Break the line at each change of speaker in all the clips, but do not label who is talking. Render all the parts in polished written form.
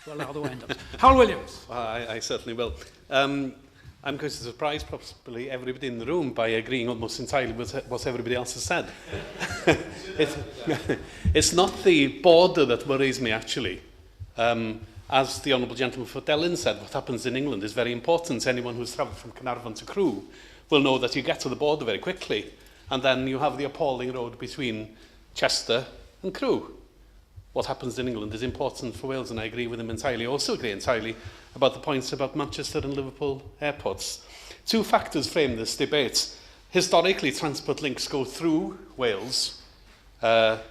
Well, how do I end up? Hywel Williams.
I certainly will. I'm going to surprise probably everybody in the room by agreeing almost entirely with what everybody else has said. It's not the border that worries me, actually. As the Honourable Gentleman for Delyn said, what happens in England is very important. Anyone who's travelled from Carnarvon to Crewe will know that you get to the border very quickly, and then you have the appalling road between Chester and Crewe. What happens in England is important for Wales, and I agree with him entirely. I also agree entirely about the points about Manchester and Liverpool airports. Two factors frame this debate. Historically, transport links go through Wales to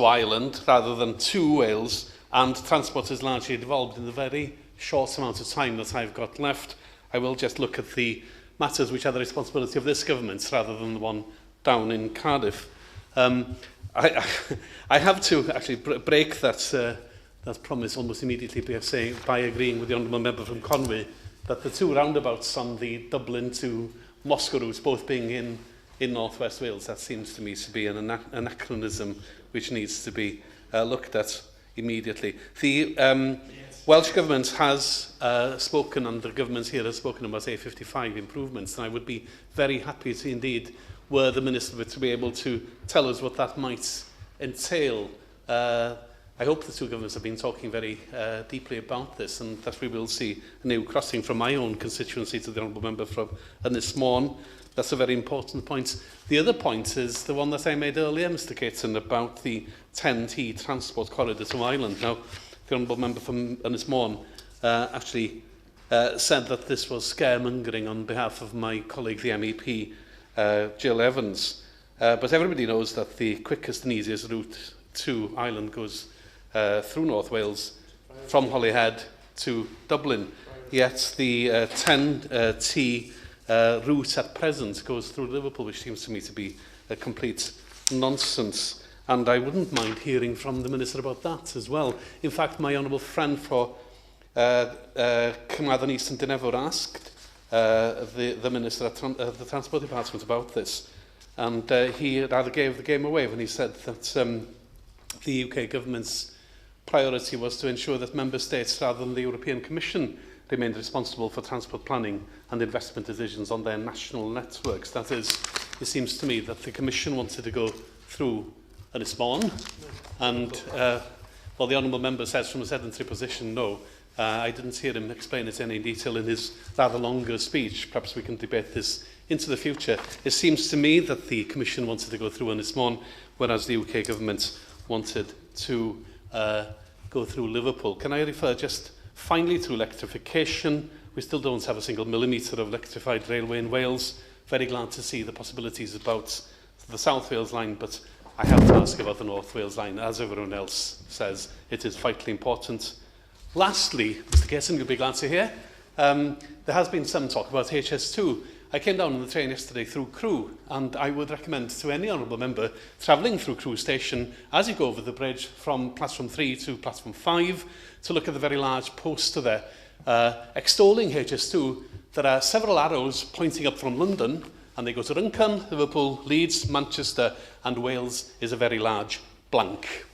Ireland rather than to Wales, and transport has largely devolved in the very short amount of time that I've got left. I will just look at the matters which are the responsibility of this government rather than the one down in Cardiff. I have to actually break that promise almost immediately by agreeing with the Honourable Member from Conwy that the two roundabouts on the Dublin to Moscow route, both being in North West Wales, that seems to me to be an anachronism which needs to be looked at immediately. The Welsh Government has spoken, and the government here has spoken about A55 improvements, and I would be very happy to indeed were the Minister to be able to tell us what that might entail. I hope the two governments have been talking very deeply about this, and that we will see a new crossing from my own constituency to the Honourable Member from Ynys That's a very important point. The other point is the one that I made earlier, Mr Caton, about the 10T transport corridor to Ireland. Now, the Honourable Member from Ynys actually said that this was scaremongering on behalf of my colleague, the MEP, Jill Evans. But everybody knows that the quickest and easiest route to Ireland goes through North Wales, from Holyhead to Dublin. Yet the 10T route at present goes through Liverpool, which seems to me to be a complete nonsense. And I wouldn't mind hearing from the Minister about that as well. In fact, my honourable friend for Carmarthen East and Dinefwr asked the Minister at the Transport Department about this. And he rather gave the game away when he said that the UK government's priority was to ensure that member states, rather than the European Commission, remained responsible for transport planning and investment decisions on their national networks. That is, it seems to me that the Commission wanted to go through Ynys Môn, and well, the Honourable Member says from a sedentary position, no. I didn't hear him explain it in any detail in his rather longer speech. Perhaps we can debate this into the future. It seems to me that the Commission wanted to go through Ynys Môn, whereas the UK government wanted to go through Liverpool. Can I refer just finally to electrification? We still don't have a single millimetre of electrified railway in Wales. Very glad to see the possibilities about the South Wales line, but I have to ask about the North Wales line. As everyone else says, it is vitally important. Lastly, Mr Gerson, you'll be glad to hear, there has been some talk about HS2. I came down on the train yesterday through Crewe, and I would recommend to any honourable member travelling through Crewe station, as you go over the bridge from platform 3 to platform 5, to look at the very large poster there. Extolling HS2, there are several arrows pointing up from London, and they go to Runcorn, Liverpool, Leeds, Manchester, and Wales is a very large blank.